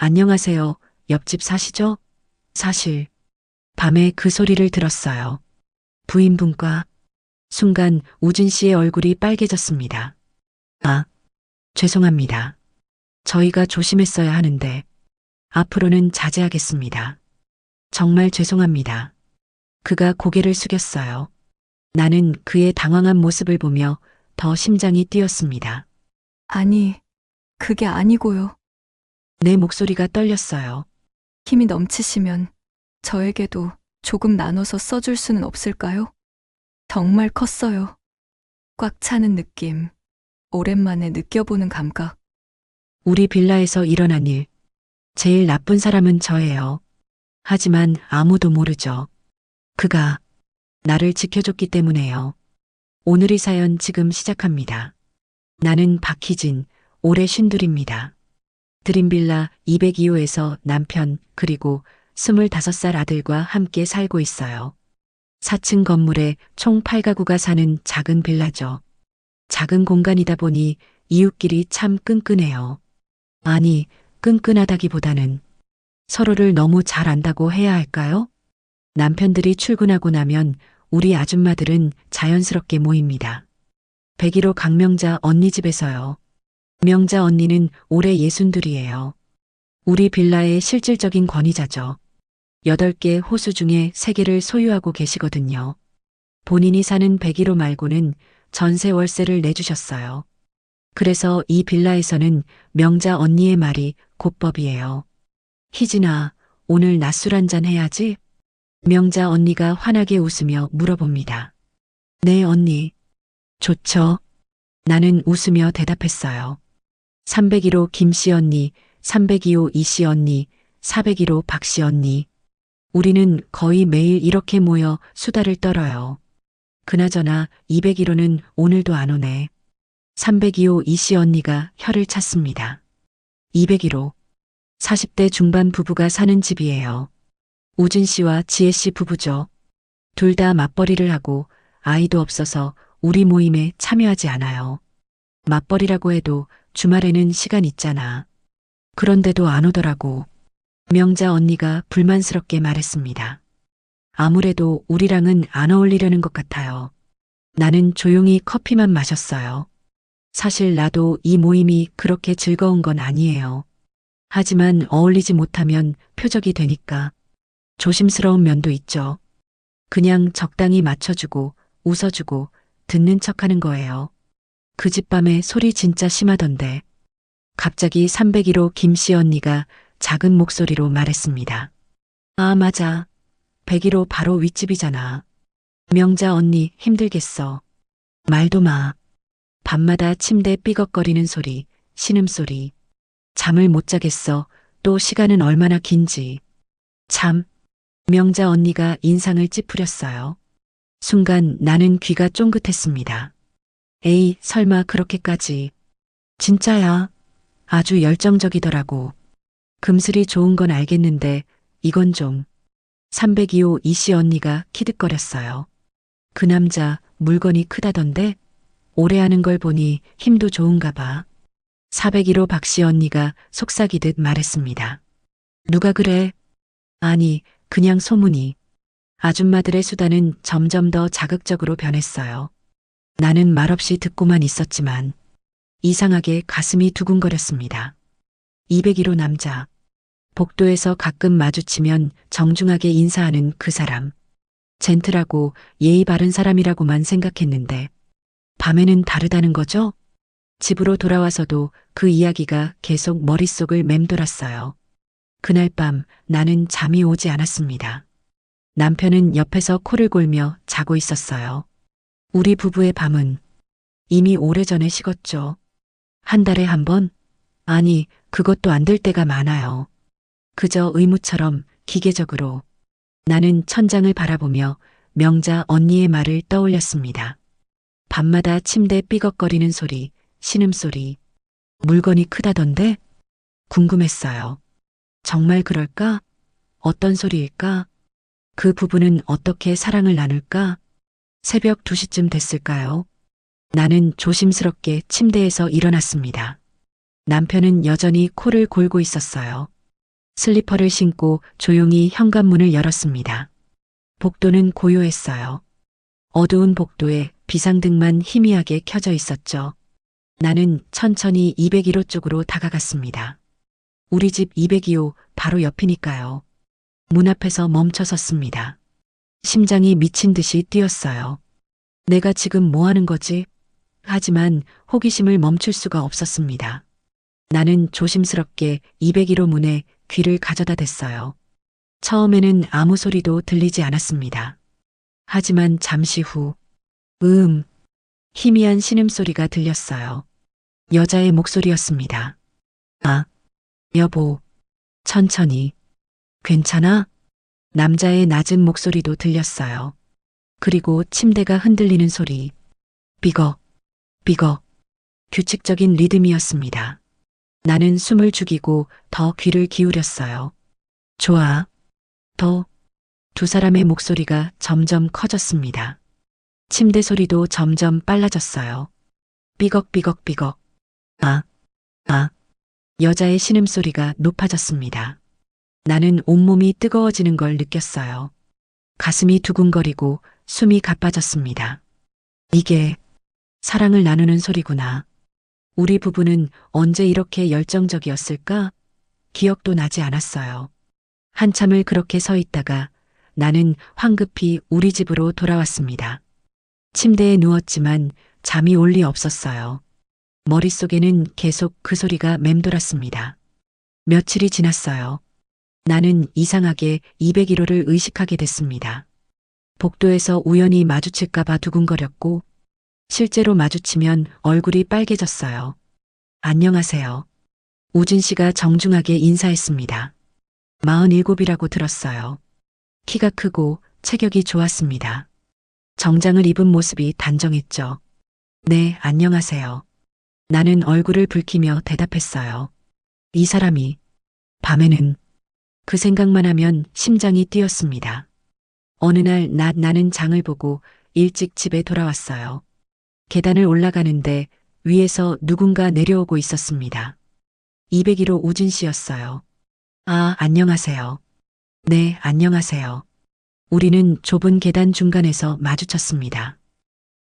안녕하세요. 옆집 사시죠? 사실, 밤에 그 소리를 들었어요. 부인분과. 순간 우진 씨의 얼굴이 빨개졌습니다. 아, 죄송합니다. 저희가 조심했어야 하는데, 앞으로는 자제하겠습니다. 정말 죄송합니다. 그가 고개를 숙였어요. 나는 그의 당황한 모습을 보며 더 심장이 뛰었습니다. 아니, 그게 아니고요. 내 목소리가 떨렸어요. 힘이 넘치시면 저에게도 조금 나눠서 써줄 수는 없을까요? 정말 컸어요. 꽉 차는 느낌, 오랜만에 느껴보는 감각. 우리 빌라에서 일어난 일, 제일 나쁜 사람은 저예요. 하지만 아무도 모르죠. 그가 나를 지켜줬기 때문에요. 오늘의 사연 지금 시작합니다. 나는 박희진, 올해 쉰둘입니다. 드림빌라 202호에서 남편 그리고 25살 아들과 함께 살고 있어요. 4층 건물에 총 8가구가 사는 작은 빌라죠. 작은 공간이다 보니 이웃끼리 참 끈끈해요. 아니, 끈끈하다기보다는 서로를 너무 잘 안다고 해야 할까요? 남편들이 출근하고 나면 우리 아줌마들은 자연스럽게 모입니다. 101호 강명자 언니 집에서요. 명자 언니는 올해 62이에요. 우리 빌라의 실질적인 권위자죠. 8개 호수 중에 3개를 소유하고 계시거든요. 본인이 사는 101호 말고는 전세 월세를 내주셨어요. 그래서 이 빌라에서는 명자 언니의 말이 곧법이에요. 희진아, 오늘 낮술 한잔 해야지? 명자 언니가 환하게 웃으며 물어봅니다. 네, 언니. 좋죠. 나는 웃으며 대답했어요. 301호 김씨 언니, 302호 이씨 언니, 401호 박씨 언니. 우리는 거의 매일 이렇게 모여 수다를 떨어요. 그나저나 201호는 오늘도 안 오네. 302호 이씨 언니가 혀를 찼습니다. 201호. 40대 중반 부부가 사는 집이에요. 우진 씨와 지혜 씨 부부죠. 둘 다 맞벌이를 하고 아이도 없어서 우리 모임에 참여하지 않아요. 맞벌이라고 해도 주말에는 시간 있잖아. 그런데도 안 오더라고. 명자 언니가 불만스럽게 말했습니다. 아무래도 우리랑은 안 어울리려는 것 같아요. 나는 조용히 커피만 마셨어요. 사실 나도 이 모임이 그렇게 즐거운 건 아니에요. 하지만 어울리지 못하면 표적이 되니까 조심스러운 면도 있죠. 그냥 적당히 맞춰주고 웃어주고 듣는 척하는 거예요. 그 집 밤에 소리 진짜 심하던데. 갑자기 301호 김씨 언니가 작은 목소리로 말했습니다. 아, 맞아. 101호 바로 윗집이잖아. 명자 언니 힘들겠어. 말도 마. 밤마다 침대 삐걱거리는 소리, 신음소리. 잠을 못 자겠어. 또 시간은 얼마나 긴지. 참. 명자 언니가 인상을 찌푸렸어요. 순간 나는 귀가 쫑긋했습니다. 에이, 설마 그렇게까지. 진짜야. 아주 열정적이더라고. 금슬이 좋은 건 알겠는데 이건 좀. 302호 이씨 언니가 키득거렸어요. 그 남자 물건이 크다던데? 오래 하는 걸 보니 힘도 좋은가 봐. 401호 박씨 언니가 속삭이듯 말했습니다. 누가 그래? 아니, 그냥 소문이. 아줌마들의 수다는 점점 더 자극적으로 변했어요. 나는 말없이 듣고만 있었지만 이상하게 가슴이 두근거렸습니다. 201호 남자. 복도에서 가끔 마주치면 정중하게 인사하는 그 사람. 젠틀하고 예의 바른 사람이라고만 생각했는데 밤에는 다르다는 거죠? 집으로 돌아와서도 그 이야기가 계속 머릿속을 맴돌았어요. 그날 밤 나는 잠이 오지 않았습니다. 남편은 옆에서 코를 골며 자고 있었어요. 우리 부부의 밤은 이미 오래전에 식었죠. 한 달에 한 번? 아니, 그것도 안 될 때가 많아요. 그저 의무처럼 기계적으로. 나는 천장을 바라보며 명자 언니의 말을 떠올렸습니다. 밤마다 침대 삐걱거리는 소리, 신음소리. 물건이 크다던데? 궁금했어요. 정말 그럴까? 어떤 소리일까? 그 부부는 어떻게 사랑을 나눌까? 새벽 2시쯤 됐을까요? 나는 조심스럽게 침대에서 일어났습니다. 남편은 여전히 코를 골고 있었어요. 슬리퍼를 신고 조용히 현관문을 열었습니다. 복도는 고요했어요. 어두운 복도에 비상등만 희미하게 켜져 있었죠. 나는 천천히 201호 쪽으로 다가갔습니다. 우리 집 202호 바로 옆이니까요. 문 앞에서 멈춰 섰습니다. 심장이 미친 듯이 뛰었어요. 내가 지금 뭐 하는 거지? 하지만 호기심을 멈출 수가 없었습니다. 나는 조심스럽게 201호 문에 귀를 가져다 댔어요. 처음에는 아무 소리도 들리지 않았습니다. 하지만 잠시 후, 희미한 신음소리가 들렸어요. 여자의 목소리였습니다. 아, 여보, 천천히. 괜찮아? 남자의 낮은 목소리도 들렸어요. 그리고 침대가 흔들리는 소리. 삐걱, 삐걱. 규칙적인 리듬이었습니다. 나는 숨을 죽이고 더 귀를 기울였어요. 좋아. 더. 두 사람의 목소리가 점점 커졌습니다. 침대 소리도 점점 빨라졌어요. 삐걱삐걱삐걱. 아, 아. 여자의 신음소리가 높아졌습니다. 나는 온몸이 뜨거워지는 걸 느꼈어요. 가슴이 두근거리고 숨이 가빠졌습니다. 이게 사랑을 나누는 소리구나. 우리 부부는 언제 이렇게 열정적이었을까? 기억도 나지 않았어요. 한참을 그렇게 서 있다가 나는 황급히 우리 집으로 돌아왔습니다. 침대에 누웠지만 잠이 올 리 없었어요. 머릿속에는 계속 그 소리가 맴돌았습니다. 며칠이 지났어요. 나는 이상하게 201호를 의식하게 됐습니다. 복도에서 우연히 마주칠까봐 두근거렸고, 실제로 마주치면 얼굴이 빨개졌어요. 안녕하세요. 우진 씨가 정중하게 인사했습니다. 47이라고 들었어요. 키가 크고 체격이 좋았습니다. 정장을 입은 모습이 단정했죠. 네, 안녕하세요. 나는 얼굴을 붉히며 대답했어요. 이 사람이 밤에는 그 생각만 하면 심장이 뛰었습니다. 어느 날 나는 장을 보고 일찍 집에 돌아왔어요. 계단을 올라가는데 위에서 누군가 내려오고 있었습니다. 201호 우진 씨였어요. 아, 안녕하세요. 네, 안녕하세요. 우리는 좁은 계단 중간에서 마주쳤습니다.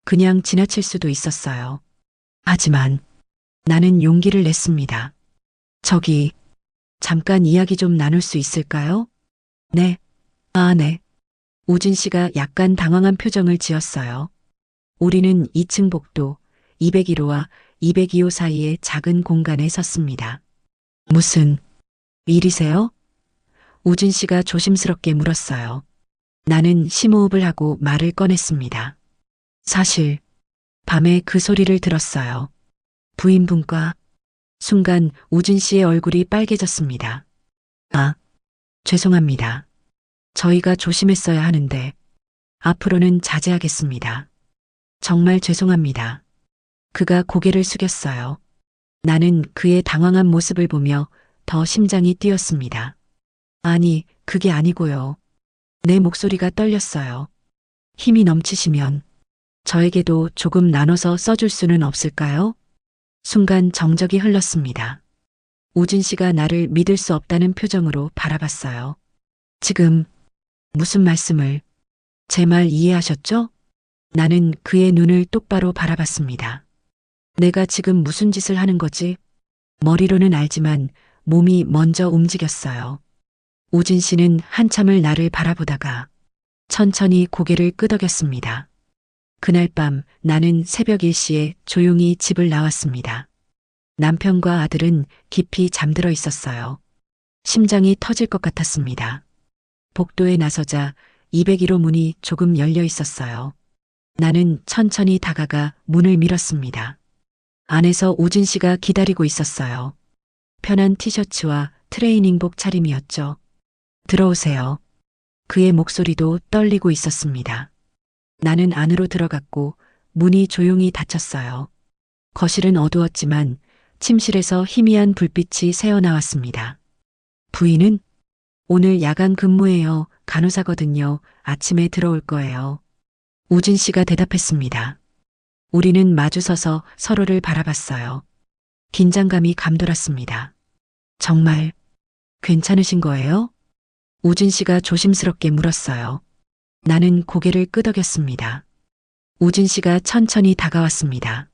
그냥 지나칠 수도 있었어요. 하지만 나는 용기를 냈습니다. 저기, 잠깐 이야기 좀 나눌 수 있을까요? 네. 아, 네. 우진 씨가 약간 당황한 표정을 지었어요. 우리는 2층 복도 201호와 202호 사이의 작은 공간에 섰습니다. 무슨 일이세요? 우진 씨가 조심스럽게 물었어요. 나는 심호흡을 하고 말을 꺼냈습니다. 사실 밤에 그 소리를 들었어요. 부인분과. 순간 우진 씨의 얼굴이 빨개졌습니다. 아, 죄송합니다. 저희가 조심했어야 하는데 앞으로는 자제하겠습니다. 정말 죄송합니다. 그가 고개를 숙였어요. 나는 그의 당황한 모습을 보며 더 심장이 뛰었습니다. 아니, 그게 아니고요. 내 목소리가 떨렸어요. 힘이 넘치시면 저에게도 조금 나눠서 써줄 수는 없을까요? 순간 정적이 흘렀습니다. 우진 씨가 나를 믿을 수 없다는 표정으로 바라봤어요. 지금 무슨 말씀을, 제 말 이해하셨죠? 나는 그의 눈을 똑바로 바라봤습니다. 내가 지금 무슨 짓을 하는 거지? 머리로는 알지만 몸이 먼저 움직였어요. 우진 씨는 한참을 나를 바라보다가 천천히 고개를 끄덕였습니다. 그날 밤 나는 새벽 1시에 조용히 집을 나왔습니다. 남편과 아들은 깊이 잠들어 있었어요. 심장이 터질 것 같았습니다. 복도에 나서자 201호 문이 조금 열려 있었어요. 나는 천천히 다가가 문을 밀었습니다. 안에서 우진 씨가 기다리고 있었어요. 편한 티셔츠와 트레이닝복 차림이었죠. 들어오세요. 그의 목소리도 떨리고 있었습니다. 나는 안으로 들어갔고 문이 조용히 닫혔어요. 거실은 어두웠지만 침실에서 희미한 불빛이 새어나왔습니다. 부인은? 오늘 야간 근무예요. 간호사거든요. 아침에 들어올 거예요. 우진 씨가 대답했습니다. 우리는 마주서서 서로를 바라봤어요. 긴장감이 감돌았습니다. 정말 괜찮으신 거예요? 우진 씨가 조심스럽게 물었어요. 나는 고개를 끄덕였습니다. 우진 씨가 천천히 다가왔습니다.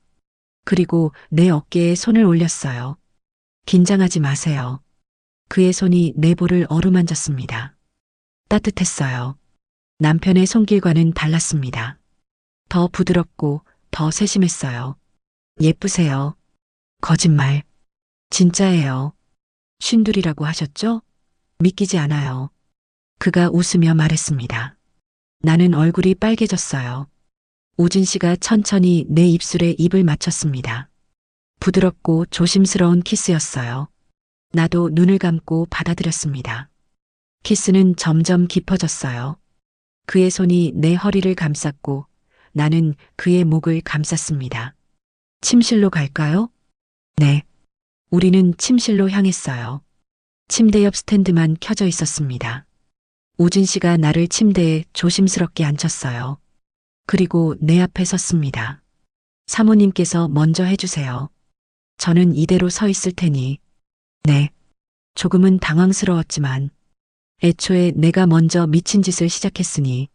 그리고 내 어깨에 손을 올렸어요. 긴장하지 마세요. 그의 손이 내 볼을 어루만졌습니다. 따뜻했어요. 남편의 손길과는 달랐습니다. 더 부드럽고 더 세심했어요. 예쁘세요. 거짓말. 진짜예요. 쉰둘이라고 하셨죠? 믿기지 않아요. 그가 웃으며 말했습니다. 나는 얼굴이 빨개졌어요. 우진 씨가 천천히 내 입술에 입을 맞췄습니다. 부드럽고 조심스러운 키스였어요. 나도 눈을 감고 받아들였습니다. 키스는 점점 깊어졌어요. 그의 손이 내 허리를 감쌌고 나는 그의 목을 감쌌습니다. 침실로 갈까요? 네. 우리는 침실로 향했어요. 침대 옆 스탠드만 켜져 있었습니다. 우진 씨가 나를 침대에 조심스럽게 앉혔어요. 그리고 내 앞에 섰습니다. 사모님께서 먼저 해주세요. 저는 이대로 서 있을 테니. 네. 조금은 당황스러웠지만 애초에 내가 먼저 미친 짓을 시작했으니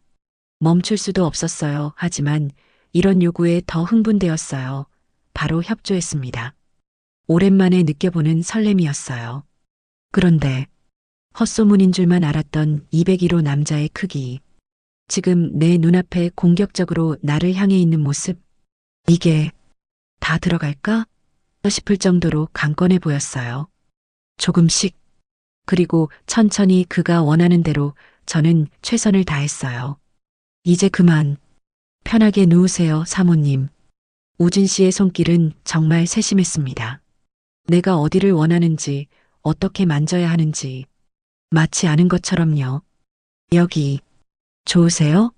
멈출 수도 없었어요. 하지만 이런 요구에 더 흥분되었어요. 바로 협조했습니다. 오랜만에 느껴보는 설렘이었어요. 그런데 헛소문인 줄만 알았던 201호 남자의 크기. 지금 내 눈앞에 공격적으로 나를 향해 있는 모습. 이게 다 들어갈까? 싶을 정도로 강건해 보였어요. 조금씩. 그리고 천천히 그가 원하는 대로 저는 최선을 다했어요. 이제 그만. 편하게 누우세요, 사모님. 우진 씨의 손길은 정말 세심했습니다. 내가 어디를 원하는지, 어떻게 만져야 하는지, 마치 아는 것처럼요. 여기, 좋으세요?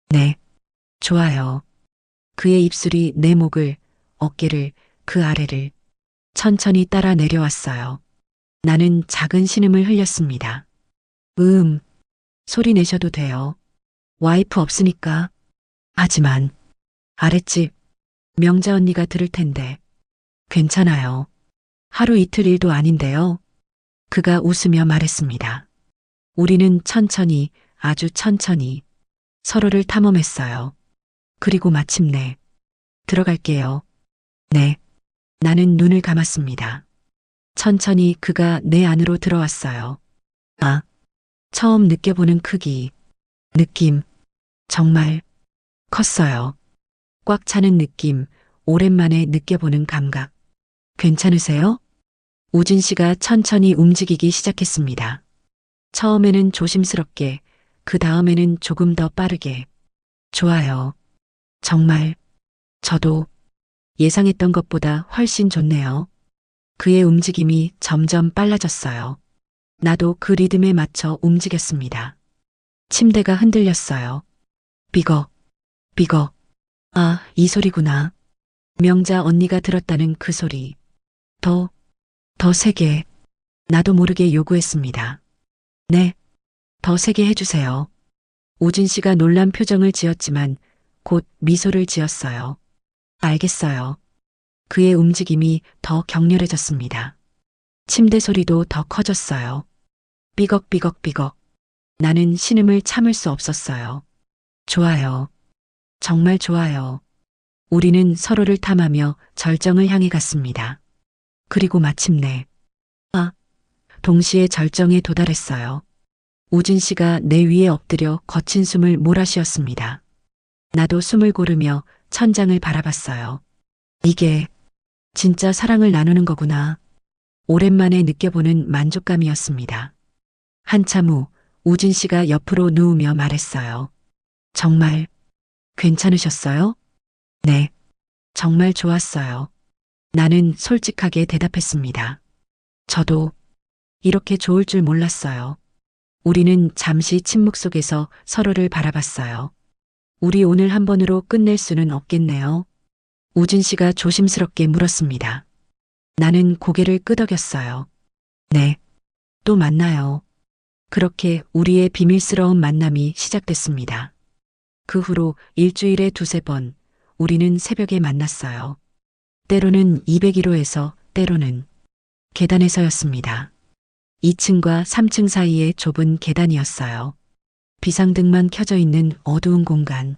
네, 좋아요. 그의 입술이 내 목을, 어깨를, 그 아래를 천천히 따라 내려왔어요. 나는 작은 신음을 흘렸습니다. 소리 내셔도 돼요. 와이프 없으니까. 하지만, 아랫집, 명자 언니가 들을 텐데. 괜찮아요. 하루 이틀 일도 아닌데요. 그가 웃으며 말했습니다. 우리는 천천히, 아주 천천히 서로를 탐험했어요. 그리고 마침내, 들어갈게요. 네. 나는 눈을 감았습니다. 천천히 그가 내 안으로 들어왔어요. 아, 처음 느껴보는 크기, 느낌, 정말 컸어요. 꽉 차는 느낌, 오랜만에 느껴보는 감각. 괜찮으세요? 우진 씨가 천천히 움직이기 시작했습니다. 처음에는 조심스럽게, 그 다음에는 조금 더 빠르게. 좋아요. 정말, 저도 예상했던 것보다 훨씬 좋네요. 그의 움직임이 점점 빨라졌어요. 나도 그 리듬에 맞춰 움직였습니다. 침대가 흔들렸어요. 삐걱, 삐걱. 아, 이 소리구나. 명자 언니가 들었다는 그 소리. 더 세게. 나도 모르게 요구했습니다. 네, 더 세게 해주세요. 우진 씨가 놀란 표정을 지었지만 곧 미소를 지었어요. 알겠어요. 그의 움직임이 더 격렬해졌습니다. 침대 소리도 더 커졌어요. 삐걱삐걱삐걱. 나는 신음을 참을 수 없었어요. 좋아요. 정말 좋아요. 우리는 서로를 탐하며 절정을 향해 갔습니다. 그리고 마침내, 동시에 절정에 도달했어요. 우진 씨가 내 위에 엎드려 거친 숨을 몰아쉬었습니다. 나도 숨을 고르며 천장을 바라봤어요. 이게 진짜 사랑을 나누는 거구나. 오랜만에 느껴보는 만족감이었습니다. 한참 후 우진 씨가 옆으로 누우며 말했어요. 정말 괜찮으셨어요? 네, 정말 좋았어요. 나는 솔직하게 대답했습니다. 저도 이렇게 좋을 줄 몰랐어요. 우리는 잠시 침묵 속에서 서로를 바라봤어요. 우리 오늘 한 번으로 끝낼 수는 없겠네요. 우진 씨가 조심스럽게 물었습니다. 나는 고개를 끄덕였어요. 네, 또 만나요. 그렇게 우리의 비밀스러운 만남이 시작됐습니다. 그 후로 일주일에 두세 번 우리는 새벽에 만났어요. 때로는 201호에서 때로는 계단에서였습니다. 2층과 3층 사이의 좁은 계단이었어요. 비상등만 켜져 있는 어두운 공간.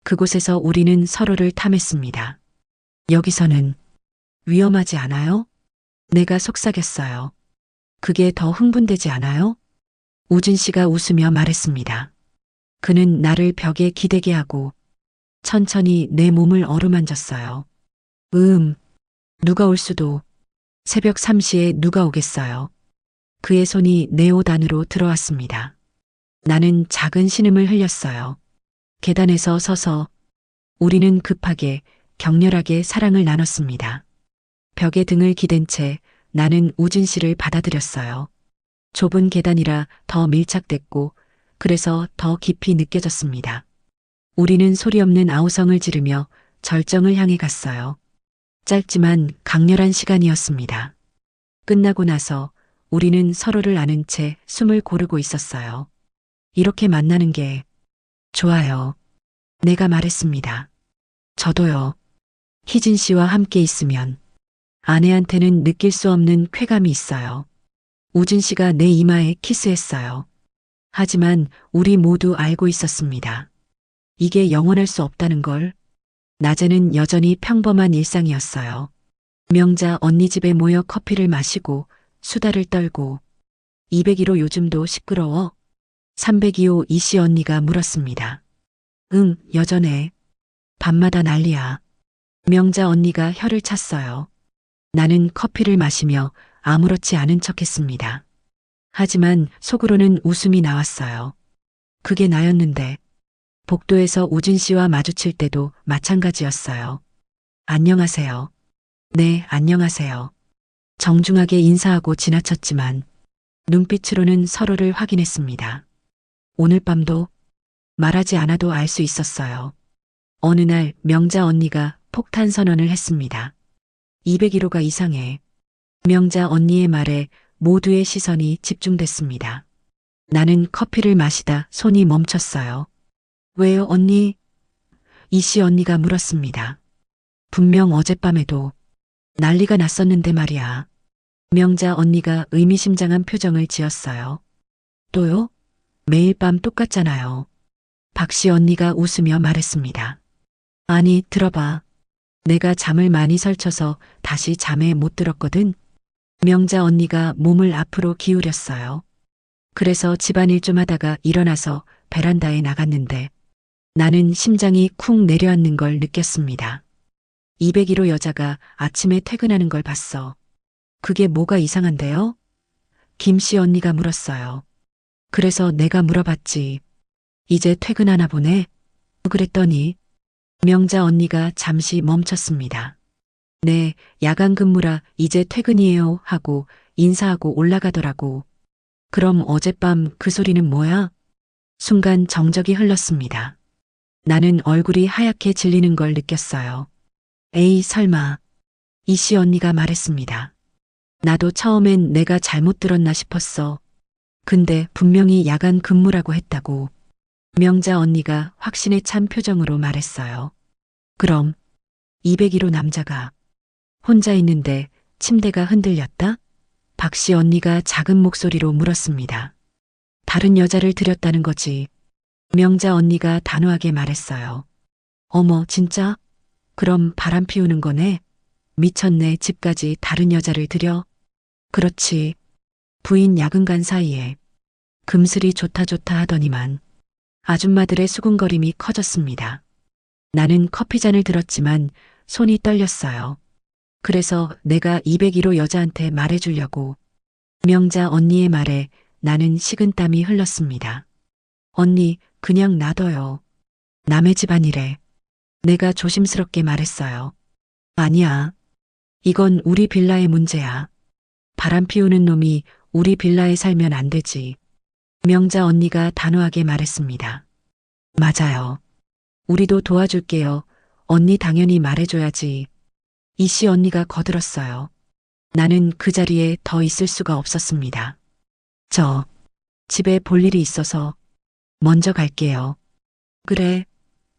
그곳에서 우리는 서로를 탐했습니다. 여기서는 위험하지 않아요? 내가 속삭였어요. 그게 더 흥분되지 않아요? 우진 씨가 웃으며 말했습니다. 그는 나를 벽에 기대게 하고 천천히 내 몸을 어루만졌어요. 누가 올 수도. 새벽 3시에 누가 오겠어요. 그의 손이 내 옷 안으로 들어왔습니다. 나는 작은 신음을 흘렸어요. 계단에서 서서 우리는 급하게 격렬하게 사랑을 나눴습니다. 벽에 등을 기댄 채 나는 우진 씨를 받아들였어요. 좁은 계단이라 더 밀착됐고 그래서 더 깊이 느껴졌습니다. 우리는 소리 없는 아우성을 지르며 절정을 향해 갔어요. 짧지만 강렬한 시간이었습니다. 끝나고 나서 우리는 서로를 아는 채 숨을 고르고 있었어요. 이렇게 만나는 게 좋아요. 내가 말했습니다. 저도요. 희진 씨와 함께 있으면 아내한테는 느낄 수 없는 쾌감이 있어요. 우진 씨가 내 이마에 키스했어요. 하지만 우리 모두 알고 있었습니다. 이게 영원할 수 없다는 걸. 낮에는 여전히 평범한 일상이었어요. 명자 언니 집에 모여 커피를 마시고 수다를 떨고 202호 요즘도 시끄러워? 302호 이씨 언니가 물었습니다. 응, 여전해. 밤마다 난리야. 명자 언니가 혀를 찼어요. 나는 커피를 마시며 아무렇지 않은 척했습니다. 하지만 속으로는 웃음이 나왔어요. 그게 나였는데 복도에서 우진 씨와 마주칠 때도 마찬가지였어요. 안녕하세요. 네, 안녕하세요. 정중하게 인사하고 지나쳤지만 눈빛으로는 서로를 확인했습니다. 오늘 밤도 말하지 않아도 알 수 있었어요. 어느 날 명자 언니가 폭탄 선언을 했습니다. 201호가 이상해. 명자 언니의 말에 모두의 시선이 집중됐습니다. 나는 커피를 마시다 손이 멈췄어요. 왜요, 언니? 이씨 언니가 물었습니다. 분명 어젯밤에도 난리가 났었는데 말이야. 명자 언니가 의미심장한 표정을 지었어요. 또요? 매일 밤 똑같잖아요. 박씨 언니가 웃으며 말했습니다. 아니, 들어봐. 내가 잠을 많이 설쳐서 다시 잠에 못 들었거든. 명자 언니가 몸을 앞으로 기울였어요. 그래서 집안일 좀 하다가 일어나서 베란다에 나갔는데 나는 심장이 쿵 내려앉는 걸 느꼈습니다. 201호 여자가 아침에 퇴근하는 걸 봤어. 그게 뭐가 이상한데요? 김씨 언니가 물었어요. 그래서 내가 물어봤지. 이제 퇴근하나 보네? 그랬더니 명자 언니가 잠시 멈췄습니다. 네, 야간 근무라 이제 퇴근이에요 하고 인사하고 올라가더라고. 그럼 어젯밤 그 소리는 뭐야? 순간 정적이 흘렀습니다. 나는 얼굴이 하얗게 질리는 걸 느꼈어요. 에이, 설마. 이씨 언니가 말했습니다. 나도 처음엔 내가 잘못 들었나 싶었어. 근데 분명히 야간 근무라고 했다고. 명자 언니가 확신에 찬 표정으로 말했어요. 그럼 201호 남자가 혼자 있는데 침대가 흔들렸다? 박씨 언니가 작은 목소리로 물었습니다. 다른 여자를 들였다는 거지. 명자 언니가 단호하게 말했어요. 어머, 진짜? 그럼 바람 피우는 거네? 미쳤네, 집까지 다른 여자를 들여? 그렇지. 부인 야근 간 사이에 금슬이 좋다 하더니만 아줌마들의 수군거림이 커졌습니다. 나는 커피잔을 들었지만 손이 떨렸어요. 그래서 내가 201호 여자한테 말해주려고. 명자 언니의 말에 나는 식은땀이 흘렀습니다. 언니, 그냥 놔둬요. 남의 집안이래. 내가 조심스럽게 말했어요. 아니야. 이건 우리 빌라의 문제야. 바람 피우는 놈이 우리 빌라에 살면 안 되지. 명자 언니가 단호하게 말했습니다. 맞아요. 우리도 도와줄게요. 언니 당연히 말해줘야지. 이씨 언니가 거들었어요. 나는 그 자리에 더 있을 수가 없었습니다. 저 집에 볼 일이 있어서 먼저 갈게요. 그래.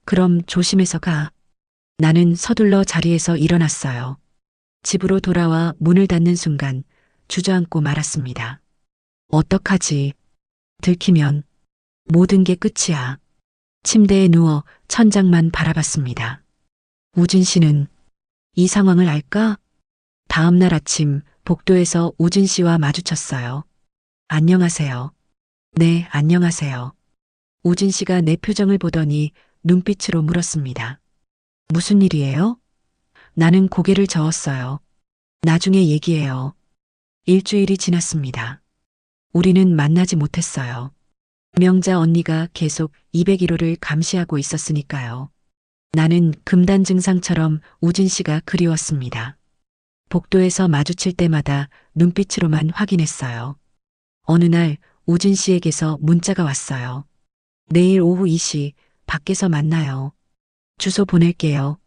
그럼 조심해서 가. 나는 서둘러 자리에서 일어났어요. 집으로 돌아와 문을 닫는 순간 주저앉고 말았습니다. 어떡하지? 들키면 모든 게 끝이야. 침대에 누워 천장만 바라봤습니다. 우진 씨는 이 상황을 알까? 다음 날 아침 복도에서 우진 씨와 마주쳤어요. 안녕하세요. 네, 안녕하세요. 우진 씨가 내 표정을 보더니 눈빛으로 물었습니다. 무슨 일이에요? 나는 고개를 저었어요. 나중에 얘기해요. 일주일이 지났습니다. 우리는 만나지 못했어요. 명자 언니가 계속 201호를 감시하고 있었으니까요. 나는 금단 증상처럼 우진 씨가 그리웠습니다. 복도에서 마주칠 때마다 눈빛으로만 확인했어요. 어느 날 우진 씨에게서 문자가 왔어요. 내일 오후 2시 밖에서 만나요. 주소 보낼게요.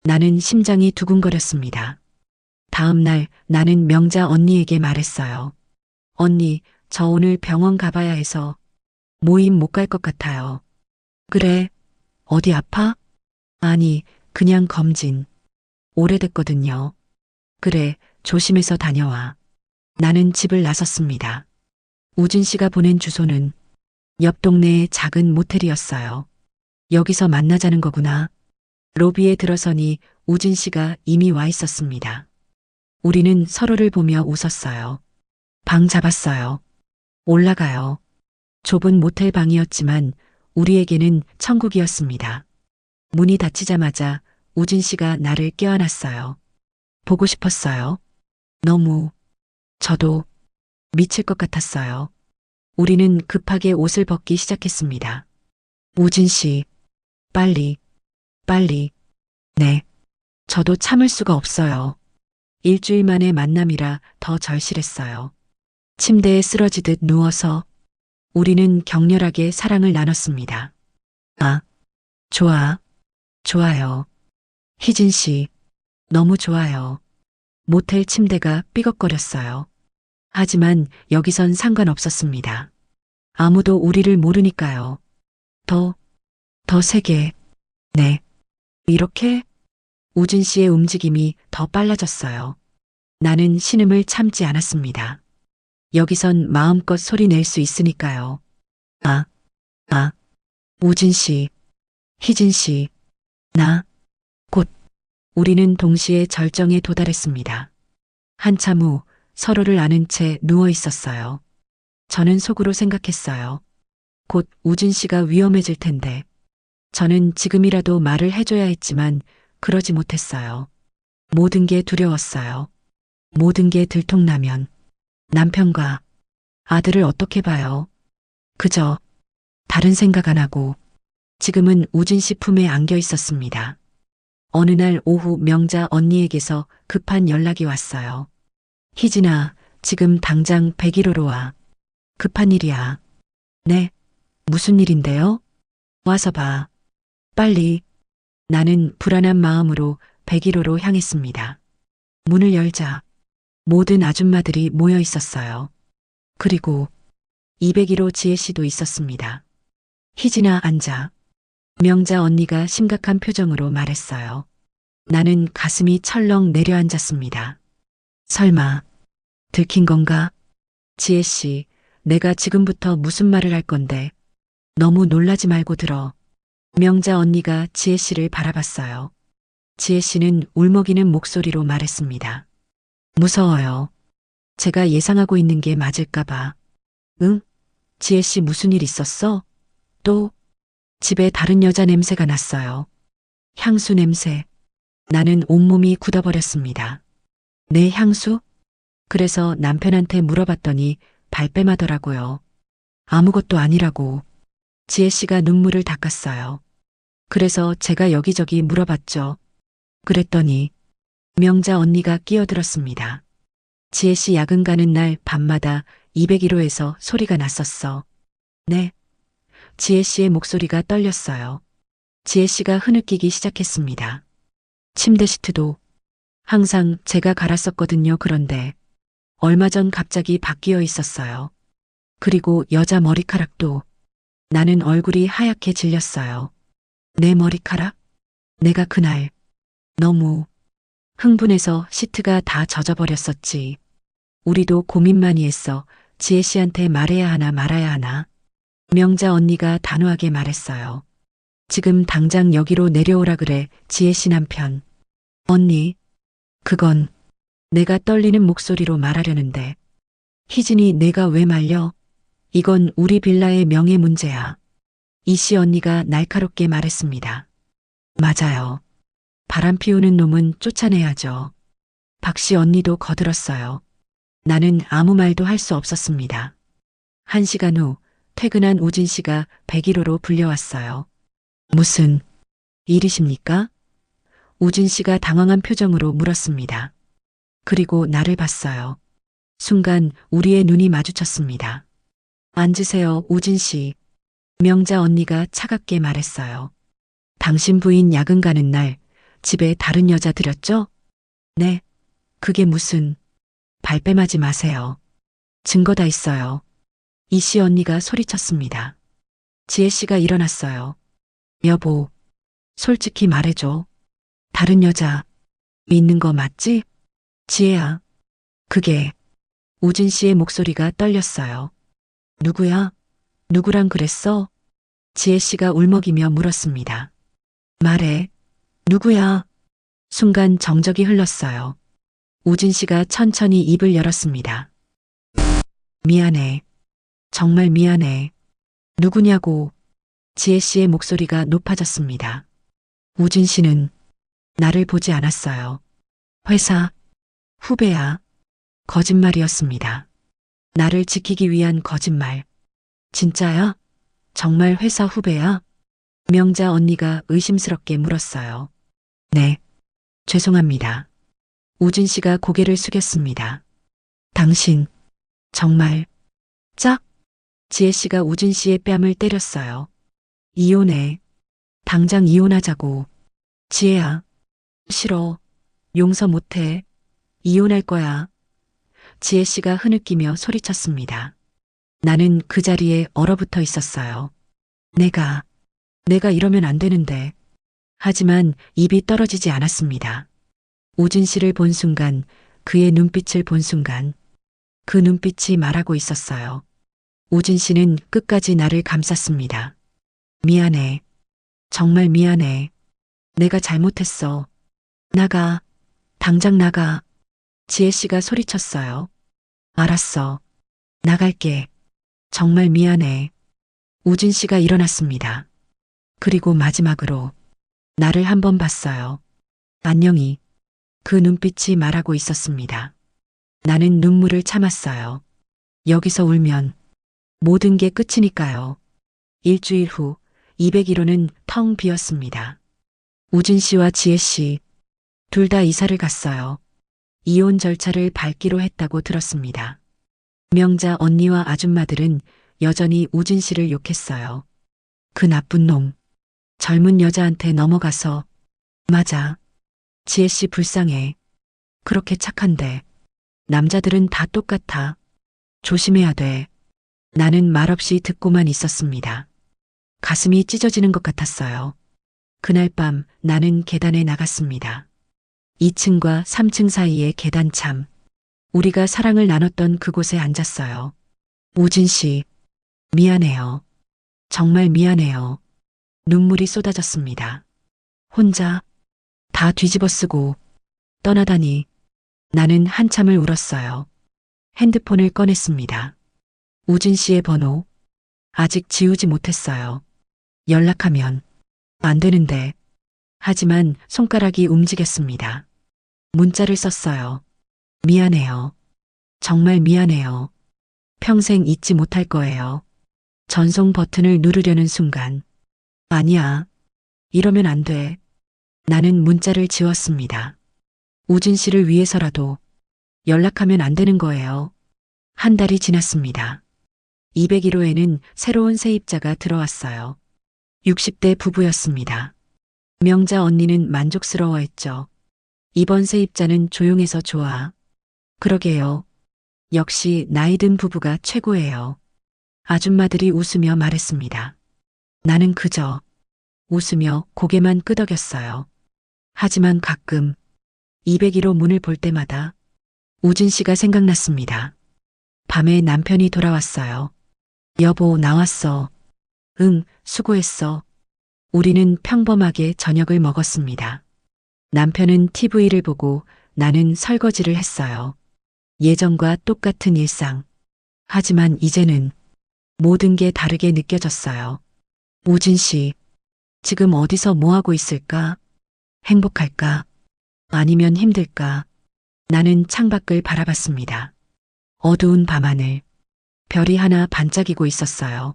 나는 심장이 두근거렸습니다. 다음 날 나는 명자 언니에게 말했어요. 언니, 저 오늘 병원 가봐야 해서 모임 못 갈 것 같아요. 그래, 어디 아파? 아니, 그냥 검진. 오래됐거든요. 그래, 조심해서 다녀와. 나는 집을 나섰습니다. 우진 씨가 보낸 주소는 옆 동네의 작은 모텔이었어요. 여기서 만나자는 거구나. 로비에 들어서니 우진 씨가 이미 와 있었습니다. 우리는 서로를 보며 웃었어요. 방 잡았어요. 올라가요. 좁은 모텔 방이었지만 우리에게는 천국이었습니다. 문이 닫히자마자 우진 씨가 나를 껴안았어요. 보고 싶었어요. 너무. 저도 미칠 것 같았어요. 우리는 급하게 옷을 벗기 시작했습니다. 우진 씨, 빨리, 빨리. 네. 저도 참을 수가 없어요. 일주일 만의 만남이라 더 절실했어요. 침대에 쓰러지듯 누워서 우리는 격렬하게 사랑을 나눴습니다. 아, 좋아. 좋아요. 희진 씨, 너무 좋아요. 모텔 침대가 삐걱거렸어요. 하지만 여기선 상관없었습니다. 아무도 우리를 모르니까요. 더 세게. 네. 이렇게 우진 씨의 움직임이 더 빨라졌어요. 나는 신음을 참지 않았습니다. 여기선 마음껏 소리 낼 수 있으니까요. 아, 우진 씨, 희진 씨, 곧. 우리는 동시에 절정에 도달했습니다. 한참 후 서로를 아는 채 누워 있었어요. 저는 속으로 생각했어요. 곧 우진 씨가 위험해질 텐데. 저는 지금이라도 말을 해줘야 했지만 그러지 못했어요. 모든 게 두려웠어요. 모든 게 들통나면 남편과 아들을 어떻게 봐요? 그저 다른 생각 안 하고 지금은 우진 씨 품에 안겨 있었습니다. 어느 날 오후 명자 언니에게서 급한 연락이 왔어요. 희진아, 지금 당장 101호로 와. 급한 일이야. 네, 무슨 일인데요? 와서 봐. 빨리. 나는 불안한 마음으로 101호로 향했습니다. 문을 열자 모든 아줌마들이 모여 있었어요. 그리고 201호 지혜 씨도 있었습니다. 희진아, 앉아. 명자 언니가 심각한 표정으로 말했어요. 나는 가슴이 철렁 내려앉았습니다. 설마 들킨 건가? 지혜 씨, 내가 지금부터 무슨 말을 할 건데 너무 놀라지 말고 들어. 명자 언니가 지혜 씨를 바라봤어요. 지혜 씨는 울먹이는 목소리로 말했습니다. 무서워요. 제가 예상하고 있는 게 맞을까봐. 응? 지혜 씨 무슨 일 있었어? 또 집에 다른 여자 냄새가 났어요. 향수 냄새. 나는 온몸이 굳어버렸습니다. 내 향수? 그래서 남편한테 물어봤더니 발뺌하더라고요. 아무것도 아니라고. 지혜 씨가 눈물을 닦았어요. 그래서 제가 여기저기 물어봤죠. 그랬더니 명자 언니가 끼어들었습니다. 지혜 씨 야근 가는 날 밤마다 201호에서 소리가 났었어. 네. 지혜 씨의 목소리가 떨렸어요. 지혜 씨가 흐느끼기 시작했습니다. 침대 시트도 항상 제가 갈았었거든요. 그런데 얼마 전 갑자기 바뀌어 있었어요. 그리고 여자 머리카락도. 나는 얼굴이 하얗게 질렸어요. 내 머리카락? 내가 그날 너무 흥분해서 시트가 다 젖어버렸었지. 우리도 고민 많이 했어. 지혜 씨한테 말해야 하나 말아야 하나. 명자 언니가 단호하게 말했어요. 지금 당장 여기로 내려오라 그래, 지혜 씨 남편. 언니, 그건 내가 떨리는 목소리로 말하려는데. 희진이 내가 왜 말려? 이건 우리 빌라의 명예 문제야. 이씨 언니가 날카롭게 말했습니다. 맞아요. 바람 피우는 놈은 쫓아내야죠. 박씨 언니도 거들었어요. 나는 아무 말도 할 수 없었습니다. 1시간 후 퇴근한 우진 씨가 101호로 불려왔어요. 무슨 일이십니까? 우진 씨가 당황한 표정으로 물었습니다. 그리고 나를 봤어요. 순간 우리의 눈이 마주쳤습니다. 앉으세요, 우진 씨. 명자 언니가 차갑게 말했어요. 당신 부인 야근 가는 날 집에 다른 여자 들였죠? 네. 그게 무슨. 발뺌하지 마세요. 증거 다 있어요. 이씨 언니가 소리쳤습니다. 지혜 씨가 일어났어요. 여보, 솔직히 말해줘. 다른 여자 믿는 거 맞지? 지혜야. 그게. 우진 씨의 목소리가 떨렸어요. 누구야? 누구랑 그랬어? 지혜 씨가 울먹이며 물었습니다. 말해. 누구야? 순간 정적이 흘렀어요. 우진 씨가 천천히 입을 열었습니다. 미안해. 정말 미안해. 누구냐고. 지혜 씨의 목소리가 높아졌습니다. 우진 씨는 나를 보지 않았어요. 회사 후배야. 거짓말이었습니다. 나를 지키기 위한 거짓말. 진짜야? 정말 회사 후배야? 명자 언니가 의심스럽게 물었어요. 네. 죄송합니다. 우진 씨가 고개를 숙였습니다. 당신, 정말, 짝? 지혜 씨가 우진 씨의 뺨을 때렸어요. 이혼해. 당장 이혼하자고. 지혜야. 싫어. 용서 못해. 이혼할 거야. 지혜 씨가 흐느끼며 소리쳤습니다. 나는 그 자리에 얼어붙어 있었어요. 내가 이러면 안 되는데. 하지만 입이 떨어지지 않았습니다. 우진 씨를 본 순간, 그의 눈빛을 본 순간, 그 눈빛이 말하고 있었어요. 우진 씨는 끝까지 나를 감쌌습니다. 미안해. 정말 미안해. 내가 잘못했어. 나가. 당장 나가. 지혜 씨가 소리쳤어요. 알았어. 나갈게. 정말 미안해. 우진 씨가 일어났습니다. 그리고 마지막으로 나를 한 번 봤어요. 안녕히. 그 눈빛이 말하고 있었습니다. 나는 눈물을 참았어요. 여기서 울면 모든 게 끝이니까요. 일주일 후 201호는 텅 비었습니다. 우진 씨와 지혜 씨, 둘 다 이사를 갔어요. 이혼 절차를 밟기로 했다고 들었습니다. 명자 언니와 아줌마들은 여전히 우진 씨를 욕했어요. 그 나쁜 놈. 젊은 여자한테 넘어가서. 맞아. 지혜 씨 불쌍해. 그렇게 착한데. 남자들은 다 똑같아. 조심해야 돼. 나는 말없이 듣고만 있었습니다. 가슴이 찢어지는 것 같았어요. 그날 밤 나는 계단에 나갔습니다. 2층과 3층 사이의 계단참. 우리가 사랑을 나눴던 그곳에 앉았어요. 우진 씨, 미안해요. 정말 미안해요. 눈물이 쏟아졌습니다. 혼자 다 뒤집어 쓰고 떠나다니. 나는 한참을 울었어요. 핸드폰을 꺼냈습니다. 우진 씨의 번호. 아직 지우지 못했어요. 연락하면 안 되는데. 하지만 손가락이 움직였습니다. 문자를 썼어요. 미안해요. 정말 미안해요. 평생 잊지 못할 거예요. 전송 버튼을 누르려는 순간. 아니야. 이러면 안 돼. 나는 문자를 지웠습니다. 우진 씨를 위해서라도 연락하면 안 되는 거예요. 한 달이 지났습니다. 201호에는 새로운 세입자가 들어왔어요. 60대 부부였습니다. 명자 언니는 만족스러워했죠. 이번 세입자는 조용해서 좋아. 그러게요. 역시 나이 든 부부가 최고예요. 아줌마들이 웃으며 말했습니다. 나는 그저 웃으며 고개만 끄덕였어요. 하지만 가끔 201호 문을 볼 때마다 우진 씨가 생각났습니다. 밤에 남편이 돌아왔어요. 여보, 나왔어. 응, 수고했어. 우리는 평범하게 저녁을 먹었습니다. 남편은 TV를 보고 나는 설거지를 했어요. 예전과 똑같은 일상. 하지만 이제는 모든 게 다르게 느껴졌어요. 우진 씨, 지금 어디서 뭐 하고 있을까? 행복할까? 아니면 힘들까? 나는 창밖을 바라봤습니다. 어두운 밤하늘, 별이 하나 반짝이고 있었어요.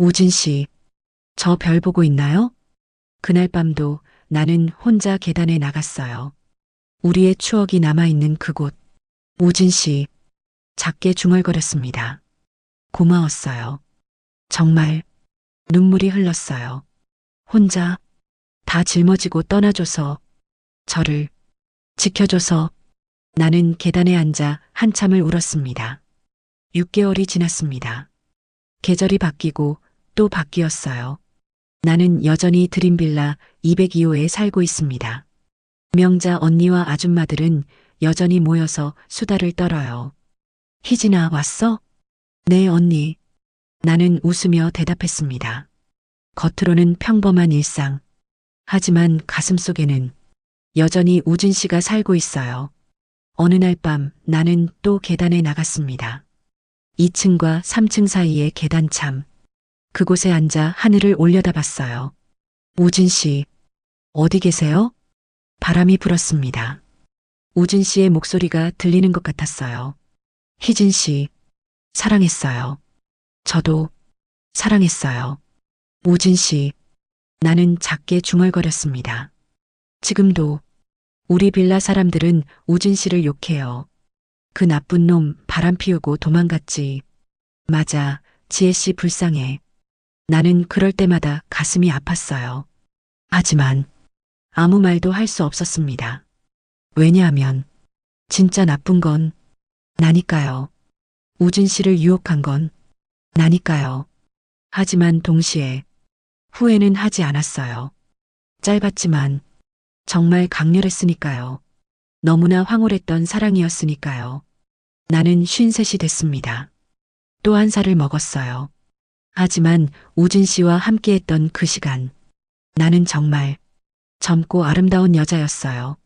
우진 씨, 저 별 보고 있나요? 그날 밤도 나는 혼자 계단에 나갔어요. 우리의 추억이 남아있는 그곳. 우진 씨, 작게 중얼거렸습니다. 고마웠어요. 정말 눈물이 흘렀어요. 혼자 다 짊어지고 떠나줘서, 저를 지켜줘서. 나는 계단에 앉아 한참을 울었습니다. 6개월이 지났습니다. 계절이 바뀌고 또 바뀌었어요. 나는 여전히 드림빌라 202호에 살고 있습니다. 명자 언니와 아줌마들은 여전히 모여서 수다를 떨어요. 희진아, 왔어? 네, 언니. 나는 웃으며 대답했습니다. 겉으로는 평범한 일상. 하지만 가슴속에는 여전히 우진 씨가 살고 있어요. 어느 날 밤 나는 또 계단에 나갔습니다. 2층과 3층 사이의 계단참. 그곳에 앉아 하늘을 올려다봤어요. 우진 씨, 어디 계세요? 바람이 불었습니다. 우진 씨의 목소리가 들리는 것 같았어요. 희진 씨, 사랑했어요. 저도 사랑했어요. 우진 씨, 나는 작게 중얼거렸습니다. 지금도 우리 빌라 사람들은 우진 씨를 욕해요. 그 나쁜 놈 바람 피우고 도망갔지. 맞아, 지혜 씨 불쌍해. 나는 그럴 때마다 가슴이 아팠어요. 하지만 아무 말도 할 수 없었습니다. 왜냐하면 진짜 나쁜 건 나니까요. 우진 씨를 유혹한 건 나니까요. 하지만 동시에 후회는 하지 않았어요. 짧았지만 정말 강렬했으니까요. 너무나 황홀했던 사랑이었으니까요. 나는 53이 됐습니다. 또 한 살을 먹었어요. 하지만 우진 씨와 함께했던 그 시간, 나는 정말 젊고 아름다운 여자였어요.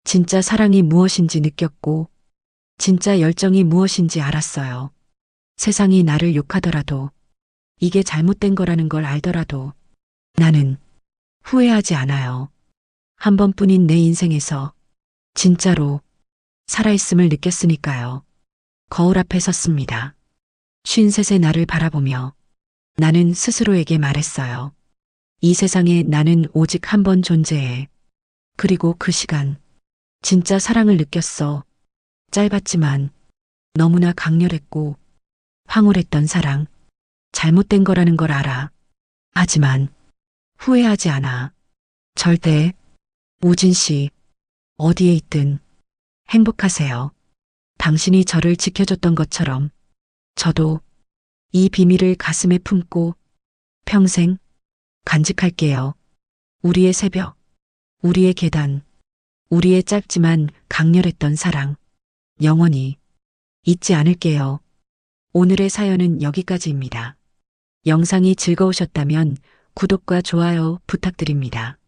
진짜 사랑이 무엇인지 느꼈고, 진짜 열정이 무엇인지 알았어요. 세상이 나를 욕하더라도, 이게 잘못된 거라는 걸 알더라도, 나는 후회하지 않아요. 한 번뿐인 내 인생에서 진짜로 살아있음을 느꼈으니까요. 거울 앞에 섰습니다. 53의 나를 바라보며 나는 스스로에게 말했어요. 이 세상에 나는 오직 한 번 존재해. 그리고 그 시간, 진짜 사랑을 느꼈어. 짧았지만 너무나 강렬했고 황홀했던 사랑. 잘못된 거라는 걸 알아. 하지만 후회하지 않아. 절대. 우진 씨, 어디에 있든 행복하세요. 당신이 저를 지켜줬던 것처럼 저도 이 비밀을 가슴에 품고 평생 간직할게요. 우리의 새벽, 우리의 계단, 우리의 짧지만 강렬했던 사랑, 영원히 잊지 않을게요. 오늘의 사연은 여기까지입니다. 영상이 즐거우셨다면 구독과 좋아요 부탁드립니다.